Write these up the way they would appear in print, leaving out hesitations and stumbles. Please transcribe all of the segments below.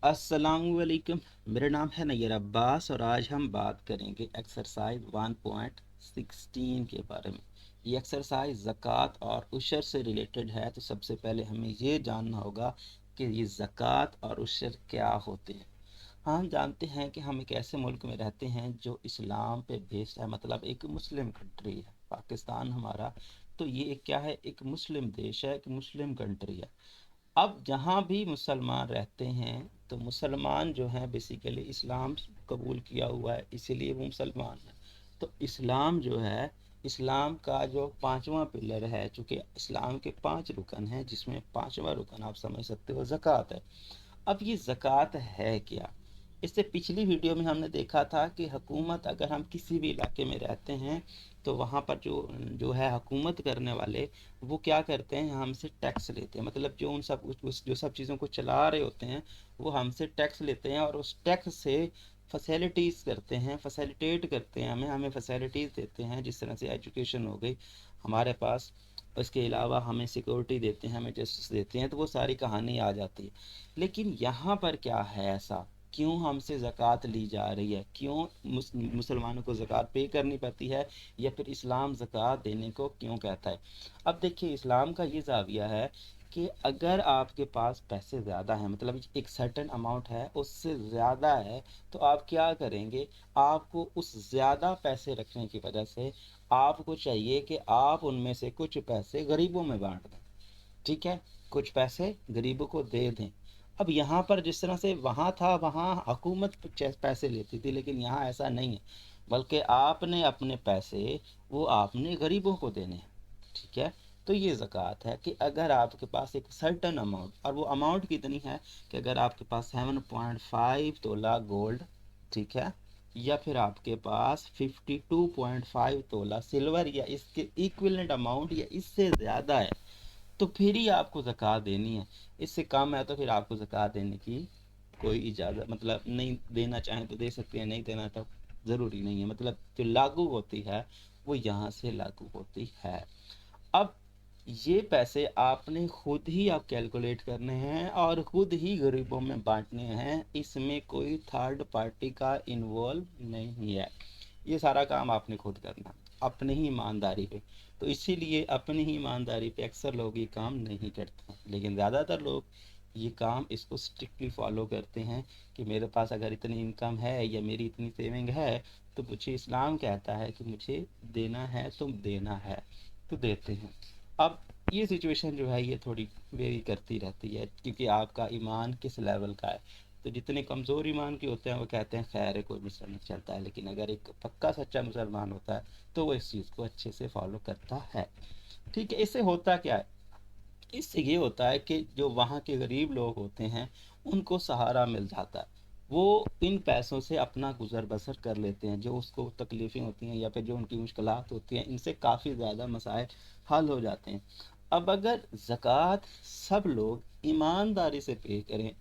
अस्सलामुअलैकुम। मेरा नाम है नैयर अब्बास और आज हम बात करेंगे एक्सरसाइज 1.16 के बारे में। ये एक्सरसाइज ज़कात और उशर से रिलेटेड है। तो सबसे पहले हमें ये जानना होगा कि ये ज़कात और उशर क्या होते हैं। हम जानते हैं कि हम एक ऐसे मुल्क में रहते हैं जो इस्लाम पे बेस्ड है, मतलब एक मुस्लिम कंट्री है पाकिस्तान हमारा। तो ये एक क्या है, एक मुस्लिम देश है, एक मुस्लिम कंट्री है। अब जहाँ भी मुसलमान रहते हैं तो मुसलमान जो हैं बेसिकली इस्लाम कबूल किया हुआ है, इसीलिए वो मुसलमान है। तो इस्लाम जो है, इस्लाम का जो पांचवा पिलर है, चूँकि इस्लाम के 5 रुकन हैं जिसमें पांचवा रुकन आप समझ सकते हो ज़कात है। अब ये ज़कात है क्या? इससे पिछली वीडियो में हमने देखा था कि हुकूमत, अगर हम किसी भी इलाके में रहते हैं तो वहाँ पर जो जो है हुकूमत करने वाले, वो क्या करते हैं, हमसे टैक्स लेते हैं। मतलब जो उन सब जो सब चीज़ों को चला रहे होते हैं वो हमसे टैक्स लेते हैं और उस टैक्स से फैसिलिटीज़ करते हैं, फैसिलिटेट करते हैं, हमें हमें फैसिलिटीज़ देते हैं। जिस तरह से एजुकेशन हो गई हमारे पास, इसके अलावा हमें सिक्योरिटी देते हैं, हमें जस्टिस देते हैं। तो वो सारी कहानी आ जाती है। लेकिन यहाँ पर क्या है ऐसा, क्यों हमसे ज़कात ली जा रही है, क्यों मुसलमानों को ज़कात पे करनी पड़ती है, या फिर इस्लाम ज़कात देने को क्यों कहता है। अब देखिए, इस्लाम का ये ज़ाविया है कि अगर आपके पास पैसे ज़्यादा हैं, मतलब एक सर्टेन अमाउंट है उससे ज़्यादा है, तो आप क्या करेंगे, आपको उस ज़्यादा पैसे रखने की वजह से आपको चाहिए कि आप उनमें से कुछ पैसे गरीबों में बांट दें। ठीक है, कुछ पैसे गरीबों को दे दें। अब यहाँ पर जिस तरह से वहाँ था, वहाँ हुकूमत पैसे लेती थी, लेकिन यहाँ ऐसा नहीं है, बल्कि आपने अपने पैसे वो आपने गरीबों को देने हैं। ठीक है, तो ये ज़कात है कि अगर आपके पास एक सर्टन अमाउंट, और वो अमाउंट कितनी है कि अगर आपके पास 7.5 तोला गोल्ड, ठीक है, या फिर आपके पास 52.5 तोला सिल्वर, या इसके इक्विवेलेंट अमाउंट या इससे ज़्यादा है, तो फिर ही आपको ज़कात देनी है। इससे कम है तो फिर आपको ज़कात देने की कोई इजाज़त, मतलब नहीं, देना चाहें तो दे सकते हैं, नहीं देना तो ज़रूरी नहीं है। मतलब जो लागू होती है वो यहाँ से लागू होती है। अब ये पैसे आपने खुद ही आप कैलकुलेट करने हैं और खुद ही गरीबों में बांटने हैं। इसमें कोई थर्ड पार्टी का इन्वॉल्व नहीं है। ये सारा काम आपने खुद करना अपनी ही ईमानदारी पे। तो इसीलिए अपनी ही ईमानदारी पे अक्सर लोग ये काम नहीं करते हैं, लेकिन ज़्यादातर लोग ये काम इसको स्ट्रिक्टली फॉलो करते हैं कि मेरे पास अगर इतनी इनकम है या मेरी इतनी सेविंग है तो मुझे इस्लाम कहता है कि मुझे देना है तो देना है, तो देते हैं। अब ये सिचुएशन जो है ये थोड़ी वेरी करती रहती है, क्योंकि आपका ईमान किस लेवल का है। तो जितने कमज़ोर ईमान के होते हैं वो कहते हैं खैर है, कोई मसला नहीं चलता है, लेकिन अगर एक पक्का सच्चा मुसलमान होता है तो वो इस चीज़ को अच्छे से फॉलो करता है। ठीक है, इससे होता क्या है, इससे ये होता है कि जो वहाँ के गरीब लोग होते हैं उनको सहारा मिल जाता है। वो इन पैसों से अपना गुजर बसर कर लेते हैं। जो उसको तकलीफ़ें होती हैं या फिर जो उनकी मुश्किलात होती हैं, इनसे काफ़ी ज़्यादा मसाइल हल हो जाते हैं। अब अगर ज़कात सब लोग ईमानदारी से पे करें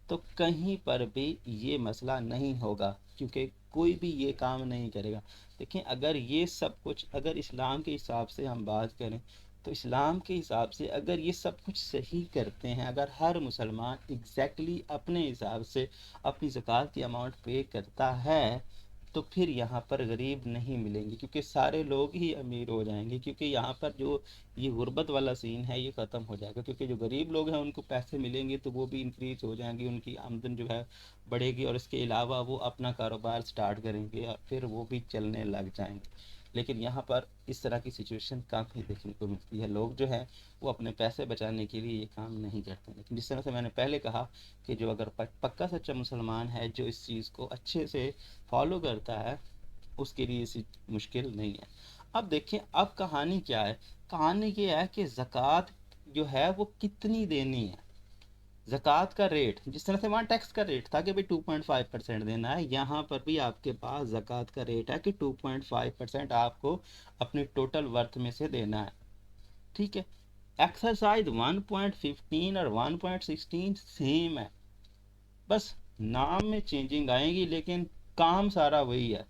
तो कहीं पर भी ये मसला नहीं होगा, क्योंकि कोई भी ये काम नहीं करेगा। देखिए, अगर ये सब कुछ, अगर इस्लाम के हिसाब से हम बात करें तो इस्लाम के हिसाब से अगर ये सब कुछ सही करते हैं, अगर हर मुसलमान एग्जैक्टली अपने हिसाब से अपनी ज़कात की अमाउंट पे करता है, तो फिर यहाँ पर गरीब नहीं मिलेंगे, क्योंकि सारे लोग ही अमीर हो जाएंगे। क्योंकि यहाँ पर जो ये गुर्बत वाला सीन है ये ख़त्म हो जाएगा, क्योंकि जो गरीब लोग हैं उनको पैसे मिलेंगे तो वो भी इंक्रीज हो जाएंगे, उनकी आमदन जो है बढ़ेगी, और इसके अलावा वो अपना कारोबार स्टार्ट करेंगे और फिर वो भी चलने लग जाएंगे। लेकिन यहाँ पर इस तरह की सिचुएशन काफ़ी देखने को मिलती है। लोग जो हैं वो अपने पैसे बचाने के लिए ये काम नहीं करते। लेकिन जिस तरह से मैंने पहले कहा कि जो अगर पक्का सच्चा मुसलमान है जो इस चीज़ को अच्छे से फॉलो करता है, उसके लिए इसी मुश्किल नहीं है। अब देखें, अब कहानी क्या है, कहानी ये है कि ज़कात जो है वो कितनी देनी है। ज़कात का रेट, जिस तरह से वहाँ टैक्स का रेट था कि भाई 2.5% देना है, यहाँ पर भी आपके पास ज़कात का रेट है कि 2.5% आपको अपनी टोटल वर्थ में से देना है। ठीक है, एक्सरसाइज 1.15 और 1.16 सेम है, बस नाम में चेंजिंग आएगी, लेकिन काम सारा वही है।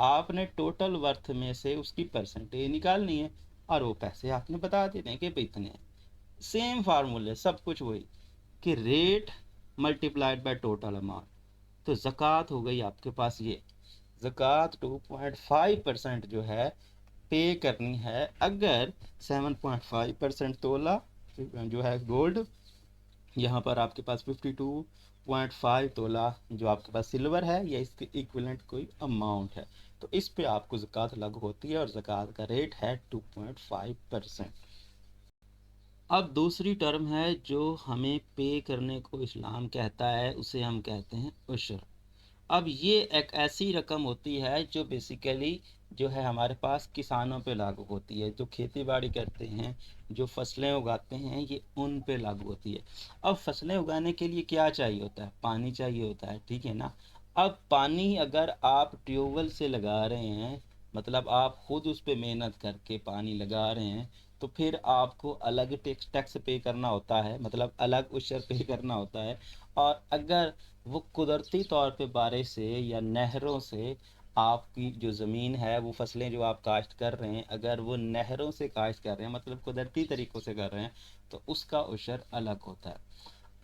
आपने टोटल वर्थ में से उसकी परसेंटेज निकालनी है और वो पैसे आपने बता देने के भाई इतने हैं। सेम फार्मूले, सब कुछ वही, कि rate multiplied by total amount. तो ज़कात हो गई आपके पास ये, ज़कात 2.5% जो है पे करनी है अगर 7.5% तोला जो है गोल्ड, यहाँ पर आपके पास 52.5 तोला जो आपके पास सिल्वर है, या इसके इक्विवेलेंट कोई अमाउंट है, तो इस पे आपको ज़कात लागू होती है और ज़कात का रेट है 2.5%। अब दूसरी टर्म है जो हमें पे करने को इस्लाम कहता है, उसे हम कहते हैं उशर। अब ये एक ऐसी रकम होती है जो बेसिकली जो है हमारे पास किसानों पे लागू होती है, जो खेती बाड़ी करते हैं, जो फसलें उगाते हैं, ये उन पे लागू होती है। अब फसलें उगाने के लिए क्या चाहिए होता है? पानी चाहिए होता है, ठीक है ना। अब पानी अगर आप ट्यूबवेल से लगा रहे हैं, मतलब आप खुद उस पर मेहनत करके पानी लगा रहे हैं, तो फिर आपको अलग टैक्स पे करना होता है, मतलब अलग उशर पे करना होता है। और अगर वो कुदरती तौर पे बारिश से या नहरों से आपकी जो ज़मीन है, वो फसलें जो आप काश्त कर रहे हैं, अगर वो नहरों से काश्त कर रहे हैं, मतलब कुदरती तरीक़ों से कर रहे हैं, तो उसका उशर अलग होता है।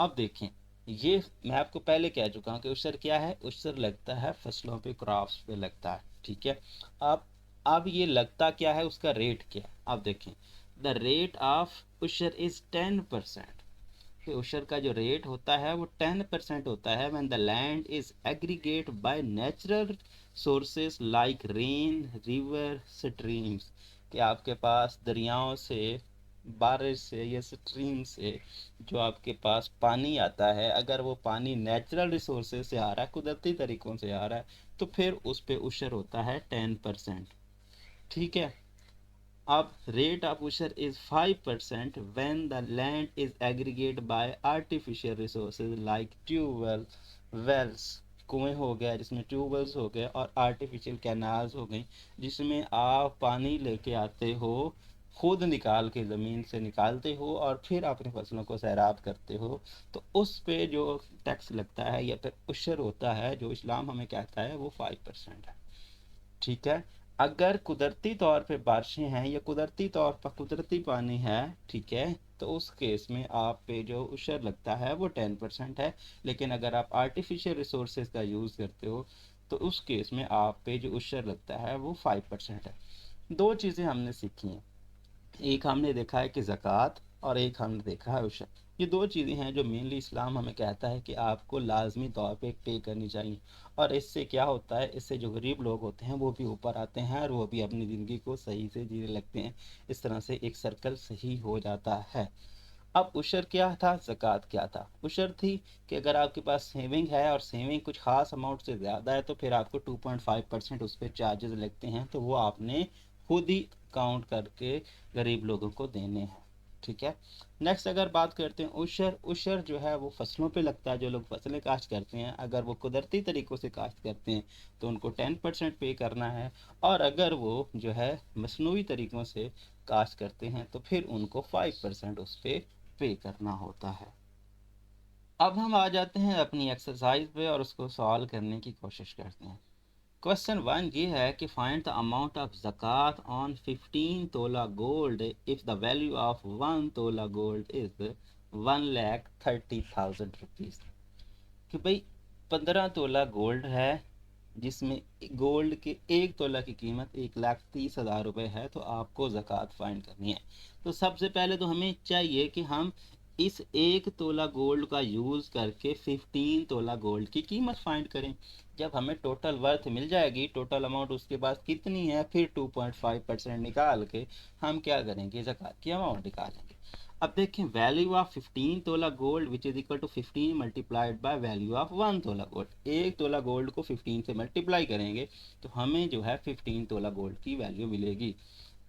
अब देखें, ये मैं आपको पहले कह चुका हूँ कि उशर क्या है। उशर लगता है फसलों पे, क्रॉप्स पे लगता है, ठीक है। अब ये लगता क्या है, उसका रेट क्या है। अब देखें, द रेट ऑफ उशर इज़ 10%। कि उशर का जो रेट होता है वो 10% होता है when the land is aggregate by natural sources like rain, river, streams. कि आपके पास दरियाओं से, बारिश से या स्ट्रीम से जो आपके पास पानी आता है, अगर वो पानी नेचुरल रिसोर्सेज से आ रहा है, कुदरती तरीक़ों से आ रहा है, तो फिर उस पर उशर होता है 10%, ठीक है। अब rate of usher is 5% when the land is aggregated by artificial resources like tubewell, wells, कुएं हो गया जिसमें ट्यूबवेल्स हो गए, और आर्टिफिशियल कैनाल्स हो गई जिसमें आप पानी लेके आते हो, खुद निकाल के ज़मीन से निकालते हो और फिर अपनी फसलों को सैराब करते हो, तो उस पे जो टैक्स लगता है या फिर उशर होता है, जो इस्लाम हमें कहता है, वो 5% है, ठीक है। अगर कुदरती तौर पे बारिशें हैं या कुदरती तौर पर कुदरती पानी है, ठीक है, तो उस केस में आप पे जो उशर लगता है वो 10% है। लेकिन अगर आप आर्टिफिशियल रिसोर्सेज का यूज़ करते हो, तो उस केस में आप पे जो उशर लगता है वो 5% है। दो चीज़ें हमने सीखी हैं, एक हमने देखा है कि ज़कात, और एक हमने देखा है उशर। ये दो चीज़ें हैं जो मेनली इस्लाम हमें कहता है कि आपको लाजमी तौर पे पे करनी चाहिए। और इससे क्या होता है, इससे जो गरीब लोग होते हैं वो भी ऊपर आते हैं और वो भी अपनी ज़िंदगी को सही से जीने लगते हैं। इस तरह से एक सर्कल सही हो जाता है। अब उशर क्या था, ज़कात क्या था? उशर थी कि अगर आपके पास सेविंग है और सेविंग कुछ ख़ास अमाउंट से ज़्यादा है, तो फिर आपको 2.5% उस पर चार्जेस लगते हैं, तो वो आपने खुद ही काउंट करके गरीब लोगों को देने हैं, ठीक है। नेक्स्ट अगर बात करते हैं उशर, उशर जो है वो फसलों पे लगता है। जो लोग फसलें काश्त करते हैं, अगर वो कुदरती तरीक़ों से काश्त करते हैं तो उनको 10% पे करना है, और अगर वो जो है मसनूई तरीक़ों से काश्त करते हैं तो फिर उनको 5% उस पर पे करना होता है। अब हम आ जाते हैं अपनी एक्सरसाइज पे और उसको सॉल्व करने की कोशिश करते हैं। क्वेश्चन 1 ये है कि find the amount of zakat on 15 tola gold if the value of 1 tola gold is 1,30,000 rupees. कि भाई 15 तोला गोल्ड है, जिसमें गोल्ड के 1 तोला की कीमत 1,30,000 रुपये है, तो आपको ज़कात फाइंड करनी है। तो सबसे पहले तो हमें चाहिए कि हम इस 1 तोला गोल्ड का यूज़ करके 15 तोला गोल्ड की कीमत फाइंड करें। जब हमें टोटल वर्थ मिल जाएगी, टोटल अमाउंट उसके पास कितनी है, फिर 2.5% निकाल के हम क्या करेंगे, ज़कात की अमाउंट निकालेंगे। अब देखें, value of 15 tola gold which is equal to 15 multiplied by value of 1 tola gold. 1 tola gold को 15 से मल्टीप्लाई करेंगे तो हमें जो है 15 तोला गोल्ड की वैल्यू मिलेगी।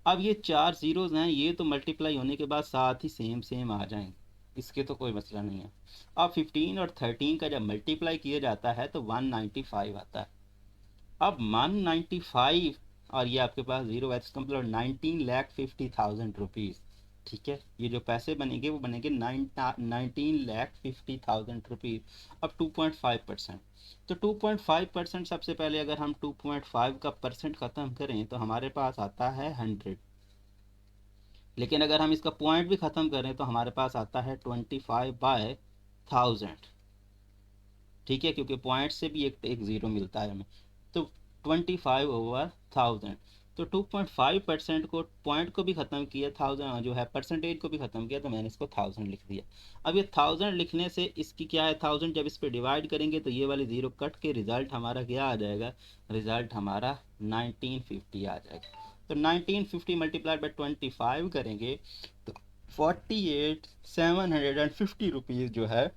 अब ये 4 जीरोज हैं, ये तो मल्टीप्लाई होने के बाद साथ ही सेम सेम आ जाएंगे, इसके तो कोई मसला नहीं है। अब 15 और 13 का जब मल्टीप्लाई किया जाता है तो 195 आता है। अब 195 और ये आपके पास जीरो है, इसका मतलब 19,50,000 रुपीज़, ठीक है। ये जो पैसे बनेंगे वो बनेंगे 19,50,000 रुपीज़। अब 2.5%, तो 2.5% सबसे पहले अगर हम 2.5 का परसेंट ख़त्म करें तो हमारे पास आता है 100। लेकिन अगर हम इसका पॉइंट भी ख़त्म करें तो हमारे पास आता है 25/1000, ठीक है, क्योंकि पॉइंट से भी एक ज़ीरो मिलता है हमें। तो 25/1000, तो 2.5% को, पॉइंट को भी ख़त्म किया, 1000 जो है परसेंटेज को भी ख़त्म किया, तो मैंने इसको 1000 लिख दिया। अब ये 1000 लिखने से इसकी क्या है, 1000 जब इस पर डिवाइड करेंगे तो ये वाली ज़ीरो कट के रिज़ल्ट हमारा क्या आ जाएगा, रिज़ल्ट हमारा 1950 आ जाएगा। तो 1950 मल्टीप्लाइड बाई 25 करेंगे तो 48,750 रुपीज़ जो है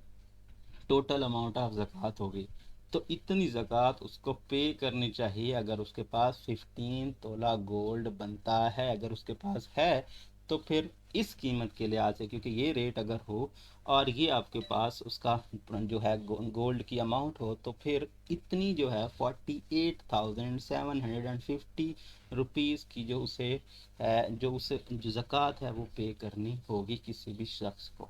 टोटल अमाउंट ऑफ ज़कात होगी। तो इतनी ज़कात उसको पे करनी चाहिए अगर उसके पास 15 तोला गोल्ड बनता है। अगर उसके पास है तो फिर इस कीमत के लिहाज से, क्योंकि ये रेट अगर हो और ये आपके पास उसका जो है गोल्ड की अमाउंट हो, तो फिर इतनी जो है 48,750 रुपीज़ की जो उसे जो ज़कात है वो पे करनी होगी किसी भी शख्स को।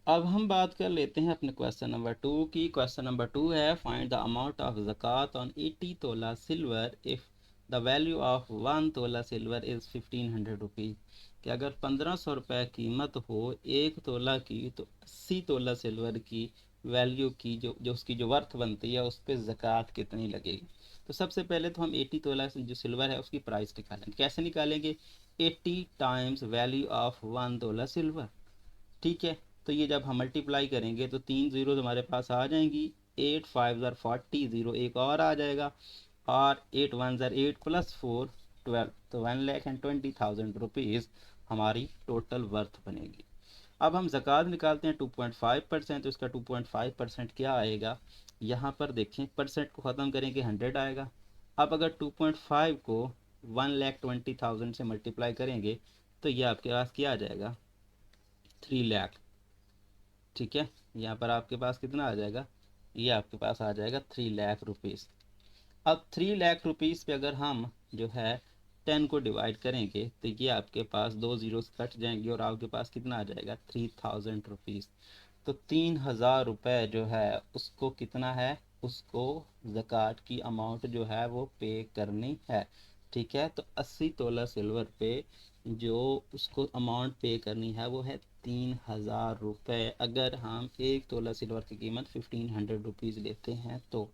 अब हम बात कर लेते हैं अपने क्वेश्चन नंबर 2 की। क्वेश्चन नंबर 2 है, find the amount of zakat on 80 tola silver if the value of 1 tola silver is 1500 rupees. कि अगर 1500 रुपये कीमत हो एक तोला की, तो 80 तोला सिल्वर की वैल्यू की जो उसकी जो वर्थ बनती है उस पर ज़कात कितनी लगेगी। तो सबसे पहले तो हम 80 तोला जो सिल्वर है उसकी प्राइस निकालेंगे। कैसे निकालेंगे, 80 times value of 1 tola silver. ठीक है, तो ये जब हम मल्टीप्लाई करेंगे तो 3 ज़ीरो हमारे पास आ जाएंगी। 8 5 ज़र 40, ज़ीरो एक और आ जाएगा, और 8 1 ज़र 8 प्लस 4 12, तो 1,20,000 रुपीज़ हमारी टोटल वर्थ बनेगी। अब हम ज़कात निकालते हैं 2.5%, तो इसका 2.5% क्या आएगा, यहाँ पर देखें परसेंट को ख़त्म करेंगे 100 आएगा। अब अगर 2.5 को 1,20,000 से मल्टीप्लाई करेंगे तो ये आपके पास क्या आ जाएगा, 3 लाख। ठीक है, यहाँ पर आपके पास कितना आ जाएगा, ये आपके पास आ जाएगा 3 लाख रुपीज़। अब 3 लाख रुपीज़ पे अगर हम जो है 10 को डिवाइड करेंगे तो ये आपके पास दो ज़ीरोस कट जाएंगे और आपके पास कितना आ जाएगा, 3000 रुपीज़। तो 3000 रुपये जो है उसको कितना है, उसको ज़कात की अमाउंट जो है वो पे करनी है। ठीक है, तो 80 तोला सिल्वर पे जो उसको अमाउंट पे करनी है वो है 3000 रुपये। अगर हम एक तोला सिल्वर की कीमत 1500 रुपीज़ लेते हैं तो।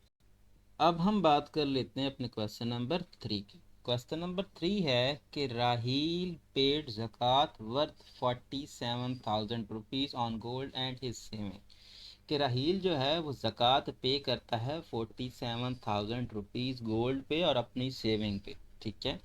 अब हम बात कर लेते हैं अपने क्वेश्चन नंबर 3 की। क्वेश्चन नंबर 3 है कि Raheel paid zakat worth 47,000 rupees on gold and his saving. कि राहील जो है वो ज़कात पे करता है 47,000 रुपीज़ गोल्ड पे और अपनी सेविंग पे। ठीक है,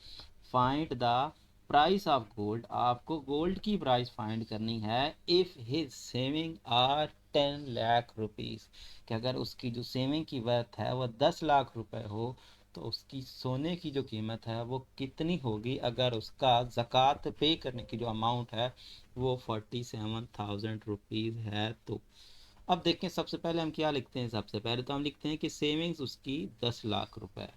find the price of gold, आपको गोल्ड की प्राइस फाइंड करनी है if his saving are 10 lakh rupees. कि अगर उसकी जो सेविंग की वर्थ है वह 10 लाख रुपए हो तो उसकी सोने की जो कीमत है वो कितनी होगी अगर उसका ज़कात पे करने की जो अमाउंट है वो 47,000 रुपीज़ है। तो अब देखें, सबसे पहले हम क्या लिखते हैं, सबसे पहले तो हम लिखते हैं कि सेविंग्स उसकी 10 लाख रुपए।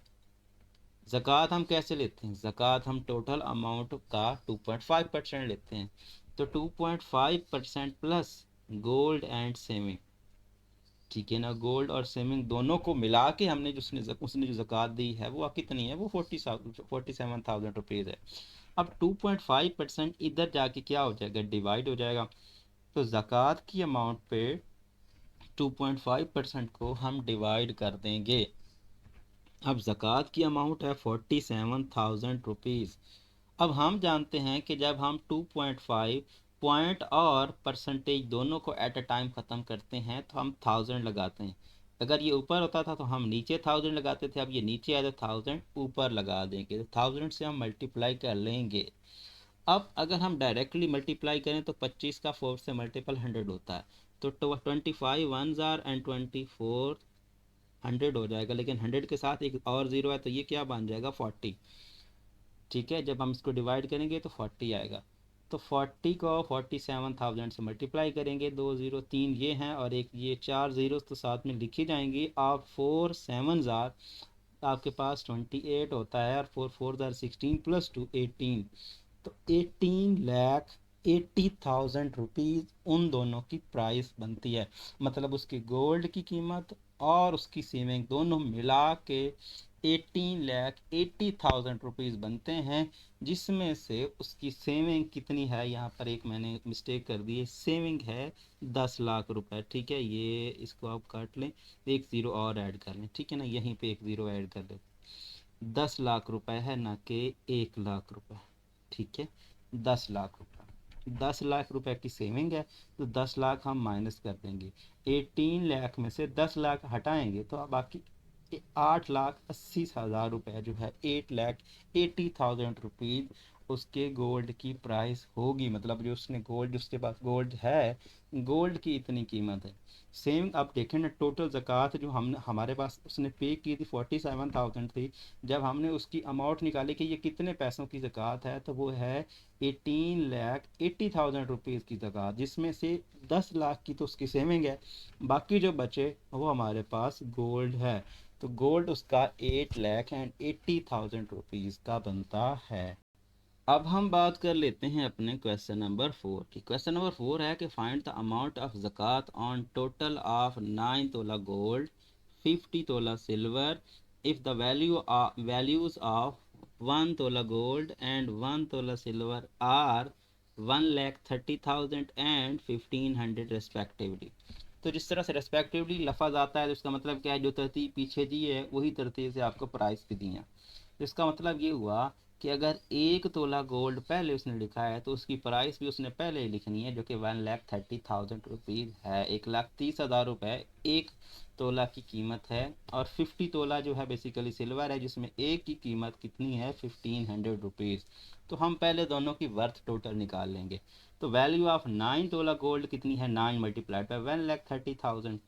ज़कात हम कैसे लेते हैं, ज़कात हम टोटल अमाउंट का 2.5% लेते हैं। तो 2.5% प्लस गोल्ड एंड सेविंग। ठीक है ना, गोल्ड और सेविंग दोनों को मिला के हमने जो उसने जो ज़कात दी है वो कितनी है, वो 47,000 रुपीज़ है। अब 2.5% इधर जाके क्या हो जाएगा, डिवाइड हो जाएगा। तो ज़कात की अमाउंट पे 2.5% को हम डिवाइड कर देंगे। अब ज़कात की अमाउंट है 47,000 रुपीज़। अब हम जानते हैं कि जब हम 2.5 पॉइंट और परसेंटेज दोनों को एट अ टाइम ख़त्म करते हैं तो हम 1000 लगाते हैं। अगर ये ऊपर होता था तो हम नीचे 1000 लगाते थे, अब ये नीचे आया तो 1000 ऊपर लगा देंगे, तो 1000 से हम मल्टीप्लाई कर लेंगे। अब अगर हम डायरेक्टली मल्टीप्लाई करें तो 25 का 4 से मल्टीपल 100 होता है। तो 25 1 जार एंड 24 100 हो जाएगा, लेकिन 100 के साथ एक और ज़ीरो है तो ये क्या बन जाएगा, 40। ठीक है, जब हम इसको डिवाइड करेंगे तो 40 आएगा। तो 40 को 47,000 से मल्टीप्लाई करेंगे, दो ज़ीरो तीन ये हैं और एक ये, चार ज़ीरो तो साथ में लिखी जाएंगी। आप 4 7 जार आपके पास 28 होता है, और 4 4 जार 16 प्लस 2 18। तो 18,80,000 रुपीज़ उन दोनों की प्राइस बनती है। मतलब उसकी गोल्ड की कीमत और उसकी सेविंग दोनों मिला के 18,80,000 रुपीज़ बनते हैं, जिसमें से उसकी सेविंग कितनी है, यहाँ पर एक मैंने मिस्टेक कर दी है, सेविंग है 10 लाख रुपए। ठीक है, ये इसको आप काट लें, एक ज़ीरो और ऐड कर लें। ठीक है ना, यहीं पे एक ज़ीरो ऐड कर लें। 10 लाख रुपए है, ना कि 1 लाख रुपए। ठीक है, 10 लाख रुपए, 10 लाख रुपए की सेविंग है, तो 10 लाख हम माइनस कर देंगे। 18 लाख में से 10 लाख हटाएंगे तो अब बाकी 8,80,000 रुपये जो है, 8,80,000 रुपीज़ उसके गोल्ड की प्राइस होगी। मतलब जो उसने गोल्ड, उसके पास गोल्ड है, गोल्ड की इतनी कीमत है। सेम आप देखें ना, टोटल ज़कात जो हमने हमारे पास उसने पे की थी 47,000 थी। जब हमने उसकी अमाउंट निकाली कि ये कितने पैसों की ज़कात है, तो वो है 18,80,000 रुपीज़ की ज़कात, जिसमें से 10 लाख की तो उसकी सेविंग है, बाकी जो बचे वो हमारे पास गोल्ड है। तो गोल्ड उसका 8,80,000 रुपीज़ का बनता है। अब हम बात कर लेते हैं अपने क्वेश्चन नंबर 4 की। क्वेश्चन नंबर 4 है कि find the amount of zakat on total of 9 tola gold, 50 tola silver, if the values of 1 tola gold and 1 tola silver are 1,30,000 and 1,500 respectively. तो जिस तरह से रेस्पेक्टिवली लफज आता है, तो इसका मतलब क्या है, जो तरतीब पीछे दी है वही तरतीब से आपको प्राइस भी दी है। तो इसका मतलब ये हुआ कि अगर 1 तोला गोल्ड पहले उसने लिखा है, तो उसकी प्राइस भी उसने पहले ही लिखनी है, जो कि 1,30,000 रुपीज़ है, 1,30,000 रुपये 1 तोला की कीमत है। और 50 तोला जो है बेसिकली सिल्वर है, जिसमें एक की कीमत कितनी है, 1,500 रुपीज़। तो हम पहले दोनों की वर्थ टोटल निकाल लेंगे। तो वैल्यू ऑफ 9 तोला गोल्ड कितनी है, 9 मल्टीप्लाइड बाई 1,30,000,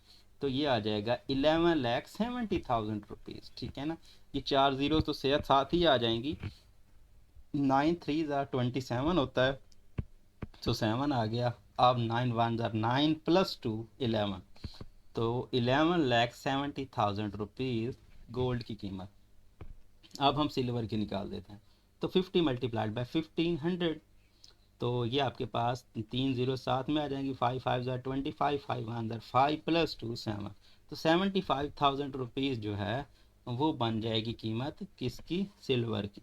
तो ये आ जाएगा 11,70,000 रुपीज़। ठीक है ना, ये 4 ज़ीरो तो सेहत साथ ही आ जाएंगी। 9 3 ज़ार 27 होता है, तो 7 आ गया। अब 9 1 ज़ार 9 प्लस 2 11, तो 11,70,000 रुपीज़ गोल्ड की कीमत। अब हम सिल्वर की निकाल देते हैं, तो 50 मल्टीप्लाइड बाई 1,500, तो ये आपके पास 3 ज़ीरो साथ में आ जाएंगी। 5 5 ज़ार 25, 5 1 ज़ार 5 प्लस 2 7, तो 75,000 रुपीज़ जो है वो बन जाएगी कीमत किसकी, सिल्वर की।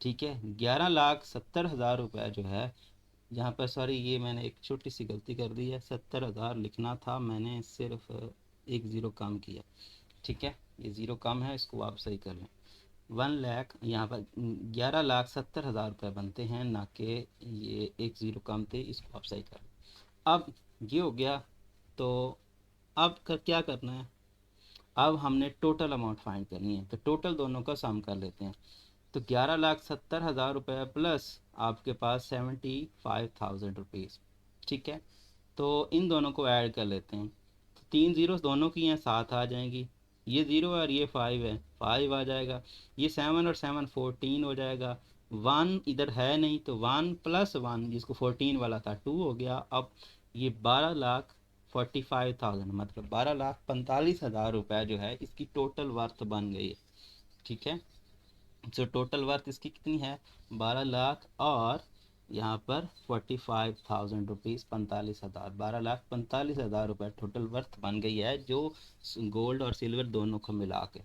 ठीक है, 11,70,000 रुपये जो है, यहाँ पर सॉरी ये मैंने एक छोटी सी गलती कर दी है, 70,000 लिखना था, मैंने सिर्फ एक ज़ीरो कम किया। ठीक है, ये ज़ीरो कम है, इसको आप सही कर लें। 1 लाख, यहाँ पर 11,70,000 रुपये बनते हैं, ना कि ये एक ज़ीरो कम थे, इसको आप सही कर लें। अब ये हो गया, तो अब क्या करना है, अब हमने टोटल अमाउंट फाइंड करनी है, तो टोटल दोनों का सम कर लेते हैं। तो 11,70,000 रुपये प्लस आपके पास 75,000 रुपीज़। ठीक है, तो इन दोनों को ऐड कर लेते हैं, तो 3 ज़ीरो दोनों की यहाँ साथ आ जाएंगी, ये ज़ीरो और ये 5 है, 5 आ जाएगा, ये 7 और 7 14 हो जाएगा। 1 इधर है नहीं, तो 1 प्लस 1 जिसको 14 वाला था 2 हो गया। अब ये 12,45,000, मतलब 12,45,000 रुपये जो है इसकी टोटल वर्थ बन गई है। ठीक है, जो टोटल वर्थ इसकी कितनी है, 12 लाख और यहाँ पर 45,000 रुपीज़, 45,000, 12,45,000 रुपये टोटल वर्थ बन गई है, जो गोल्ड और सिल्वर दोनों को मिला के।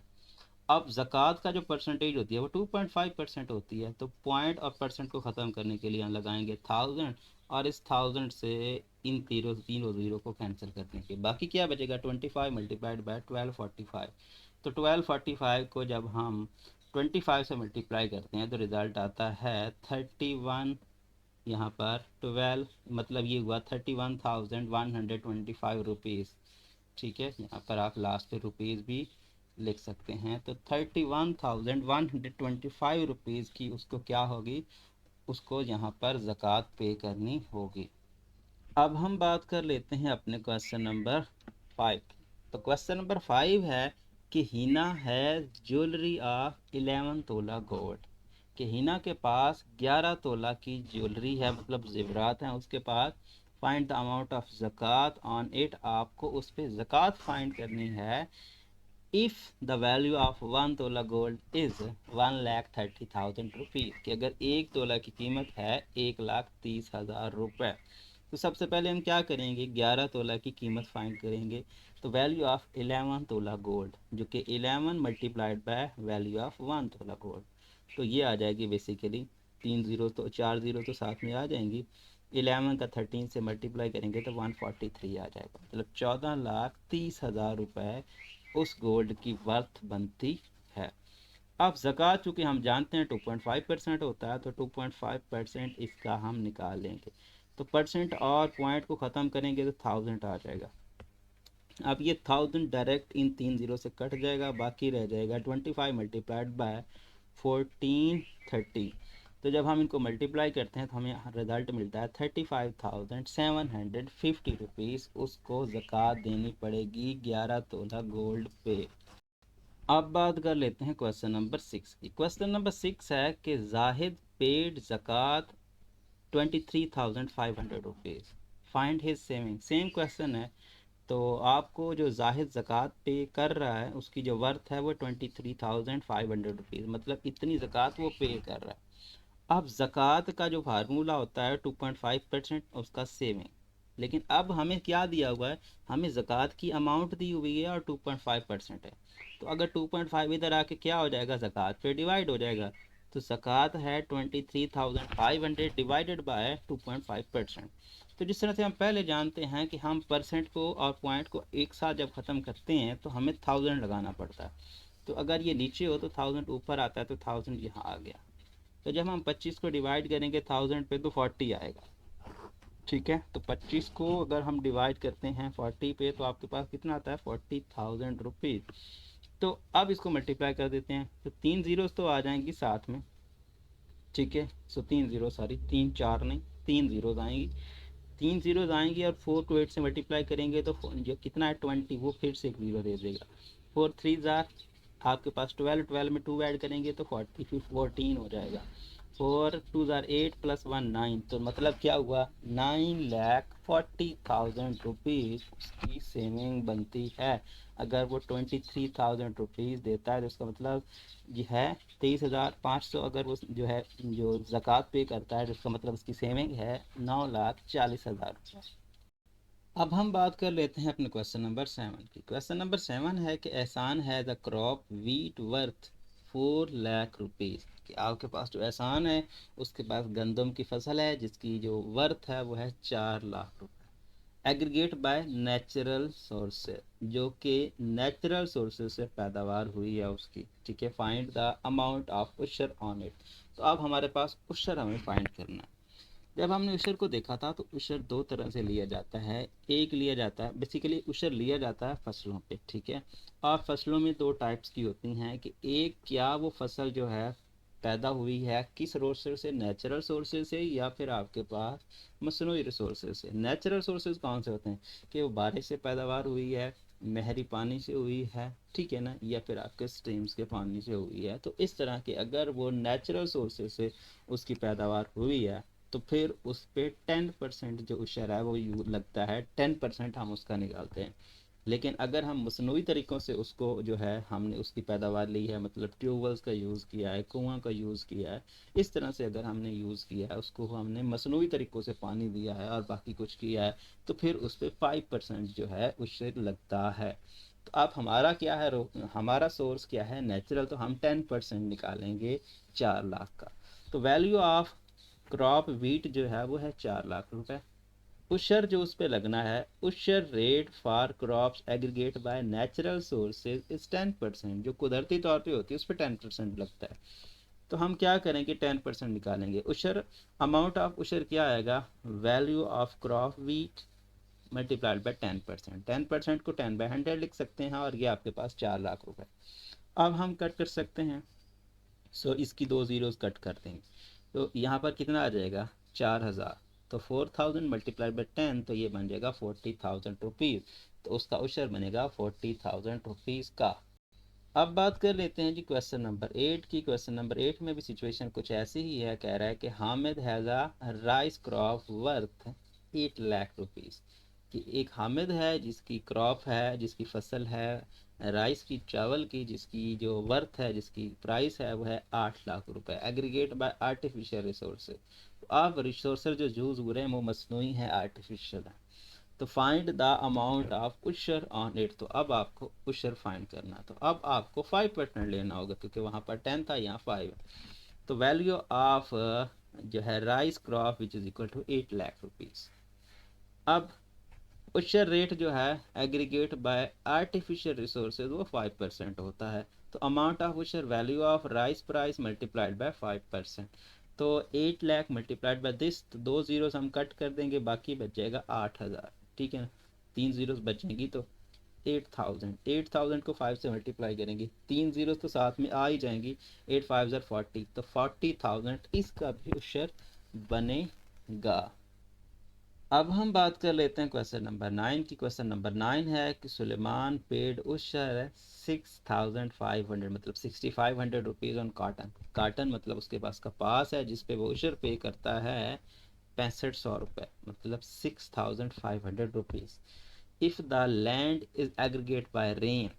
अब ज़कात का जो परसेंटेज होती है वो 2.5% होती है, तो पॉइंट और परसेंट को ख़त्म करने के लिए हम लगाएंगे 1000, और इस 1000 से इन तीनों ज़ीरो को कैंसिल कर देंगे, बाकी क्या बचेगा, 25 मल्टीप्लाइड बाय 1245। तो 1245 को जब हम 25 से मल्टीप्लाई करते हैं तो रिज़ल्ट आता है 31, यहाँ पर 12, मतलब ये हुआ 31,125 रुपीज़। ठीक है, यहाँ पर आप लास्ट पे रुपीज़ भी लिख सकते हैं, तो 31,125 रुपीज़ की उसको क्या होगी, उसको यहाँ पर ज़कात पे करनी होगी। अब हम बात कर लेते हैं अपने क्वेश्चन नंबर 5। तो क्वेश्चन नंबर 5 है कि हिना है ज्वेलरी ऑफ 11 तोला गोल्ड, कि हिना के पास 11 तोला की ज्वेलरी है, मतलब जेवरात हैं उसके पास। Find the amount of zakat on it, आपको उस पर ज़कात फाइंड करनी है। If the value of 1 tola gold is 1,30,000 rupees, कि अगर 1 तोला की कीमत है 1,30,000 रुपये। तो सबसे पहले हम क्या करेंगे, 11 तोला की कीमत फाइंड करेंगे। तो वैल्यू ऑफ 11 तोला गोल्ड, जो कि 11 multiplied by value of 1 tola gold, तो ये आ जाएगी बेसिकली 3 ज़ीरो, तो 4 ज़ीरो तो साथ में आ जाएंगी। 11 का 13 से मल्टीप्लाई करेंगे तो 143 आ जाएगा, मतलब 14,30,000 रुपये उस गोल्ड की वर्थ बनती है। अब ज़कात चूँकि हम जानते हैं 2.5% होता है, तो 2.5% इसका हम निकाल लेंगे, तो परसेंट और पॉइंट को ख़त्म करेंगे तो 1000 आ जाएगा। अब ये 1000 डायरेक्ट इन 3 ज़ीरो से कट जाएगा, बाकी रह जाएगा 25 मल्टीप्लाइड बाय 1430। तो जब हम इनको मल्टीप्लाई करते हैं तो हमें रिज़ल्ट मिलता है 35,750 रुपीज़ उसको ज़कात देनी पड़ेगी 11 तोला गोल्ड पे। अब बात कर लेते हैं क्वेश्चन नंबर 6 की। क्वेश्चन नंबर 6 है कि Zahid paid zakat 23,500 rupees, find his saving. Same question है, तो आपको जो जाहिद ज़कात पे कर रहा है उसकी जो वर्थ है वो 23,500 रुपीज़, मतलब इतनी ज़कात वो पे कर रहा है। अब ज़कात का जो फार्मूला होता है 2.5% उसका सेविंग, लेकिन अब हमें क्या दिया हुआ है, हमें ज़कात की अमाउंट दी हुई है और 2.5% है, तो अगर 2.5 इधर आके क्या हो जाएगा, ज़कात पे डिवाइड हो जाएगा। तो ज़कात है 23,500 डिवाइडेड बाय 2.5%। तो जिस तरह से हम पहले जानते हैं कि हम परसेंट को और पॉइंट को एक साथ जब ख़त्म करते हैं तो हमें 1000 लगाना पड़ता है, तो अगर ये नीचे हो तो 1000 ऊपर आता है, तो 1000 यहाँ आ गया। तो जब हम 25 को डिवाइड करेंगे 1000 पे तो 40 आएगा, ठीक है। तो 25 को अगर हम डिवाइड करते हैं 40 पे तो आपके पास कितना आता है, 40,000 रुपीज़। तो अब इसको मल्टीप्लाई कर देते हैं, तो 3 ज़ीरोस तो आ जाएंगी साथ में, ठीक है। सो 3 ज़ीरो, सॉरी 3 4 नहीं, 3 ज़ीरोज़ आएंगी, 3 ज़ीरोज़ आएंगी, और 4 को 8 से मल्टीप्लाई करेंगे तो जो कितना है 20, वो फिर से एक ज़ीरो दे देगा। 4 3 आपके पास 12, 12 में 2 ऐड करेंगे तो 40 फिर 14 हो जाएगा। 4 2 8 प्लस 1 9, तो मतलब क्या हुआ, 9,40,000 रुपीज़ उसकी सेविंग बनती है। अगर वो 23,000 रुपीज़ देता है तो उसका मतलब ये है 23,500, अगर वो जो है जो ज़कात पे करता है तो उसका मतलब उसकी सेविंग है 9,40,000 रुपये। अब हम बात कर लेते हैं अपने क्वेश्चन नंबर 7 की। क्वेश्चन नंबर 7 है कि एहसान है the crop wheat worth 4 lakh rupees, कि आपके पास जो एहसान है उसके पास गंदम की फसल है जिसकी जो वर्थ है वो है 4 लाख रुपए। एग्रीगेट बाय नेचुरल सोर्सेज, जो कि नेचुरल सोर्सेज से पैदावार हुई है उसकी, ठीक है। Find the amount of ushr on it, तो अब हमारे पास उशर हमें फाइंड करना है। जब हमने उशर को देखा था तो उशर दो तरह से लिया जाता है। एक लिया जाता है, बेसिकली उशर लिया जाता है फसलों पे, ठीक है। और फसलों में दो टाइप्स की होती हैं कि एक, क्या वो फसल जो है पैदा हुई है किस सोर्सेज से, नेचुरल सोर्सेज से या फिर आपके पास मसनूई रिसोर्सेज से। नेचुरल सोर्सेज कौन से होते हैं कि वो बारिश से पैदावार हुई है, नहरी पानी से हुई है, ठीक है ना, या फिर आपके स्ट्रीम्स के पानी से हुई है। तो इस तरह के अगर वो नेचुरल सोर्सेज से उसकी पैदावार हुई है तो फिर उस पर 10% जो उशर है वो लगता है, 10% हम उसका निकालते हैं। लेकिन अगर हम मसनूई तरीक़ों से उसको जो है हमने उसकी पैदावार ली है, मतलब ट्यूबवेल्स का यूज़ किया है, कुआं का यूज़ किया है, इस तरह से अगर हमने यूज़ किया है, उसको हमने मसनूई तरीक़ों से पानी दिया है और बाकी कुछ किया है, तो फिर उस पर 5% जो है उशर लगता है। तो आप हमारा क्या है, हमारा सोर्स क्या है, नेचुरल, तो हम 10% निकालेंगे 4 लाख का। तो वैल्यू ऑफ क्रॉप वीट जो है वो है 4 लाख रुपए। उशर जो उस पर लगना है, ushr rate for crops aggregate by natural sources is 10%, जो कुदरती तौर पे होती है उस पर 10% लगता है। तो हम क्या करेंगे, 10% निकालेंगे। उशर, अमाउंट ऑफ उशर क्या आएगा, value of crop wheat multiplied by 10%। 10% को 10/100 लिख सकते हैं, और ये आपके पास 4 लाख रुपए। अब हम कट कर सकते हैं, सो इसकी दो ज़ीरोज़ कट कर देंगे, तो यहाँ पर कितना आ जाएगा, 4000। तो 4000 मल्टीप्लाई बाई 10, तो ये बन जाएगा 40,000 रुपीज़। तो उसका उशर बनेगा 40,000 रुपीज़ का। अब बात कर लेते हैं जी क्वेश्चन नंबर 8 की। क्वेश्चन नंबर 8 में भी सिचुएशन कुछ ऐसी ही है। कह रहा है कि Hamid has a rice crop worth 8 lakh rupees, कि एक हामिद है जिसकी क्रॉप है, जिसकी फसल है राइस की, चावल की, जिसकी जो वर्थ है, जिसकी प्राइस है वो है 8 लाख रुपए। एग्रीगेट बाय आर्टिफिशियल रिसोर्सेज, तो आप रिसोर्सेज जो यूज़ हो रहे हैं वो मसनूई हैं, आर्टिफिशियल है। तो find the amount of ushr on it, तो अब आपको उशर फाइंड करना, तो अब आपको 5% लेना होगा क्योंकि वहाँ पर 10 था, यहाँ 5 है। तो वैल्यू ऑफ जो है rice crop which is equal to 8 lakh rupees. अब उशर रेट जो है एग्रीगेट बाय आर्टिफिशियल रिसोर्सेज वो 5% होता है। तो amount of ushr value of rice price multiplied by 5%। तो 8 लाख मल्टीप्लाइड बाय दिस, तो 2 जीरोस हम कट कर देंगे, बाकी बच जाएगा 8,000, ठीक है ना, 3 जीरोस बचेंगी तो 8,000 को 5 से मल्टीप्लाई करेंगे, 3 जीरोस तो साथ में आ ही जाएंगी, 8 5 ज़र 40, तो 40,000 इसका भी उशर बनेगा। अब हम बात कर लेते हैं क्वेश्चन नंबर 9 की। क्वेश्चन नंबर 9 है कि सुलेमान पेड उशर 6,500 मतलब 6,500 रुपीज़ ऑन काटन। काटन मतलब उसके पास कपास है जिस पे वो उशर पे करता है 6500 रुपये, मतलब 6,500 rupees. If the land is aggregate by rain,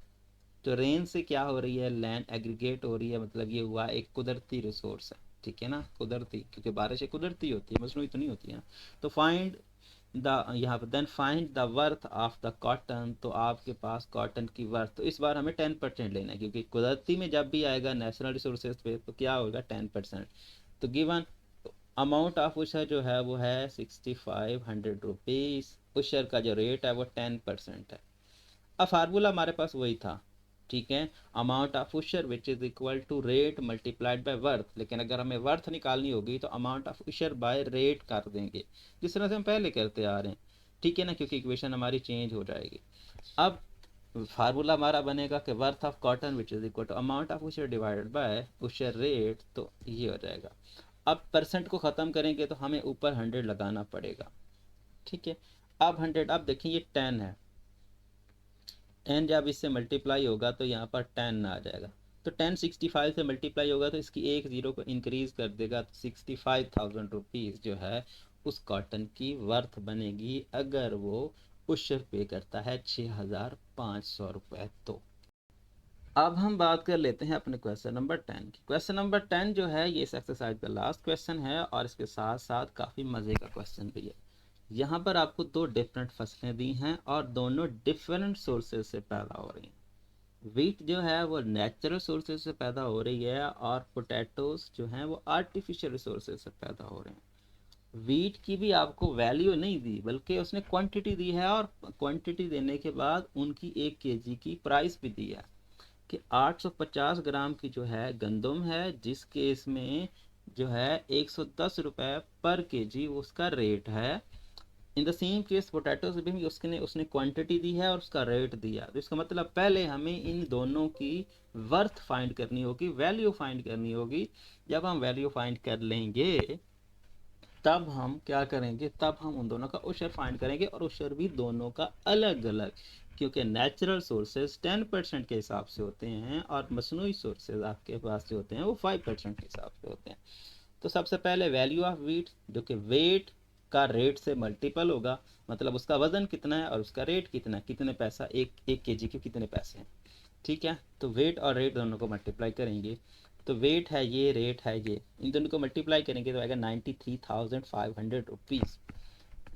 तो रेन से क्या हो रही है, लैंड एग्रीगेट हो रही है, मतलब ये हुआ एक कुदरती रिसोर्स है, ठीक है ना, कुदरती, क्योंकि बारिश कुदरती होती है, मसनूई तो नहीं होती है। तो फाइंड द, यहाँ पर then find the worth of the cotton, तो आपके पास कॉटन की वर्थ, तो इस बार हमें 10% लेना है क्योंकि कुदरती में जब भी आएगा नेचुरल रिसोर्सेज पे तो क्या होगा 10%। तो गिवन अमाउंट ऑफ उशर जो है वो है 6,500 रुपीज़, उशर का जो रेट है वो 10% है। अब फार्मूला हमारे पास वही था, ठीक है, amount of ushr which is equal to rate multiplied by worth, लेकिन अगर हमें वर्थ निकालनी होगी तो amount of ushr by rate कर देंगे जिस तरह से हम पहले करते आ रहे हैं, ठीक है ना, क्योंकि इक्वेशन हमारी चेंज हो जाएगी। अब फार्मूला हमारा बनेगा कि worth of cotton which is equal to amount of ushr divided by ushr rate, तो ये हो जाएगा। अब परसेंट को ख़त्म करेंगे तो हमें ऊपर 100 लगाना पड़ेगा, ठीक है। अब 100, अब देखिए ये 10 है, 10 जब इससे मल्टीप्लाई होगा तो यहाँ पर 10 आ जाएगा, तो 10 65 से मल्टीप्लाई होगा तो इसकी एक ज़ीरो को इंक्रीज़ कर देगा, तो 65,000 रुपीज़ जो है उस कॉटन की वर्थ बनेगी अगर वो उशर पे करता है 6,500 रुपये। तो अब हम बात कर लेते हैं अपने क्वेश्चन नंबर 10 की। क्वेश्चन नंबर 10 जो है ये इस एक्सरसाइज का लास्ट क्वेश्चन है और इसके साथ साथ काफ़ी मज़े का क्वेश्चन भी है। यहाँ पर आपको दो डिफरेंट फसलें दी हैं और दोनों डिफरेंट सोर्सेज से पैदा हो रही हैं। वीट जो है वो नेचुरल सोर्सेज से पैदा हो रही है और पोटैटोज जो हैं वो आर्टिफिशियल रिसोर्सेज से पैदा हो रहे हैं। वीट की भी आपको वैल्यू नहीं दी बल्कि उसने क्वांटिटी दी है और क्वांटिटी देने के बाद उनकी 1 केजी की प्राइस भी दी है कि 850 ग्राम की जो है गंदम है जिस केस में जो है 110 रुपये पर केजी उसका रेट है। In the same case potato से भी उसने उसने क्वांटिटी दी है और उसका रेट दिया, तो इसका मतलब पहले हमें इन दोनों की वर्थ फाइंड करनी होगी, वैल्यू फाइंड करनी होगी। जब हम वैल्यू फाइंड कर लेंगे तब हम क्या करेंगे, तब हम उन दोनों का उशर फाइंड करेंगे और उशर भी दोनों का अलग अलग, क्योंकि नेचुरल सोर्सेज 10% के हिसाब से होते हैं और मसनूई सोर्सेज आपके पास जो होते हैं वो 5% के हिसाब से होते हैं। तो सबसे पहले वैल्यू ऑफ वीट जो कि वेट का रेट से मल्टीपल होगा, मतलब उसका वजन कितना है और उसका रेट कितना है, कितने पैसा एक एक केजी के कितने पैसे हैं, ठीक है। तो वेट और रेट दोनों को मल्टीप्लाई करेंगे, तो वेट है ये, रेट है ये, इन दोनों को मल्टीप्लाई करेंगे तो आएगा 93,500 रुपीज़।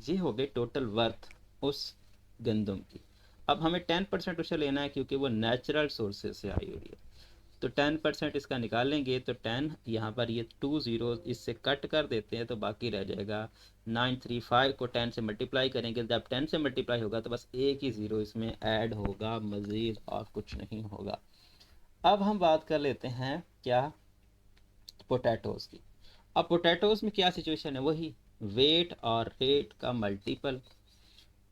ये हो गए टोटल वर्थ उस गंदम की। अब हमें 10% उसे लेना है क्योंकि वो नेचुरल सोर्सेज से आई हुई है, तो 10% इसका निकालेंगे तो 10 यहाँ पर ये 2 जीरो इससे कट कर देते हैं तो बाकी रह जाएगा 935 को 10 से मल्टीप्लाई करेंगे, जब 10 से मल्टीप्लाई होगा तो बस एक ही ज़ीरो इसमें ऐड होगा, मज़ीद और कुछ नहीं होगा। अब हम बात कर लेते हैं क्या, पोटैटोज़ की। अब पोटैटोज़ में क्या सिचुएशन है, वही वेट और रेट का मल्टीपल,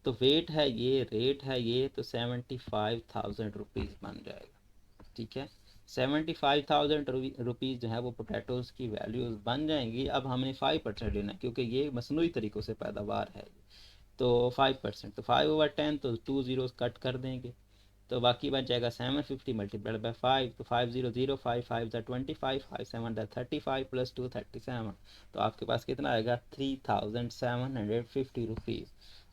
तो वेट है ये, रेट है ये, तो 75,000 रुपीज़ बन जाएगा, ठीक है। 75,000 रुपीज़ जो है वो पोटैटोज़ की वैल्यूज़ बन जाएंगी। अब हमने 5% लेना है क्योंकि ये मसनूई तरीक़ों से पैदावार है, तो 5%, तो 5/10, तो 2 ज़ीरोज़ कट कर देंगे तो बाकी बच जाएगा 750 मल्टीप्लाइड बाई 5, तो 500, 5 5 ज़ा 25, 5 7 ज़ा 35 प्लस 2 37, तो आपके पास कितना आएगा 3,750 रुपीज़।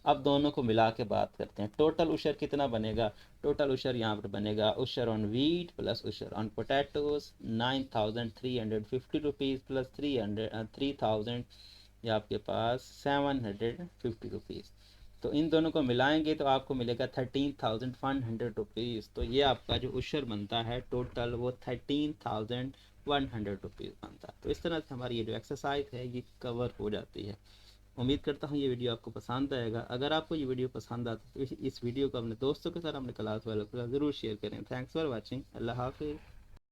अब दोनों को मिला के बात करते हैं, टोटल उशर कितना बनेगा, टोटल उशर यहाँ पर बनेगा ushr on wheat plus ushr on potatoes 9,350 rupees plus 3,000 ये आपके पास 750 रुपीज़। तो इन दोनों को मिलाएंगे तो आपको मिलेगा 13,100 रुपीज़। तो ये आपका जो उशर बनता है टोटल वो 13,100 रुपीज़ बनता है। तो इस तरह से हमारी ये जो एक्सरसाइज है ये कवर हो जाती है। उम्मीद करता हूँ ये वीडियो आपको पसंद आएगा। अगर आपको ये वीडियो पसंद आता है तो इस वीडियो को अपने दोस्तों के साथ, अपने क्लास वालों के साथ ज़रूर शेयर करें। Thanks for watching. अल्लाह हाफिज़।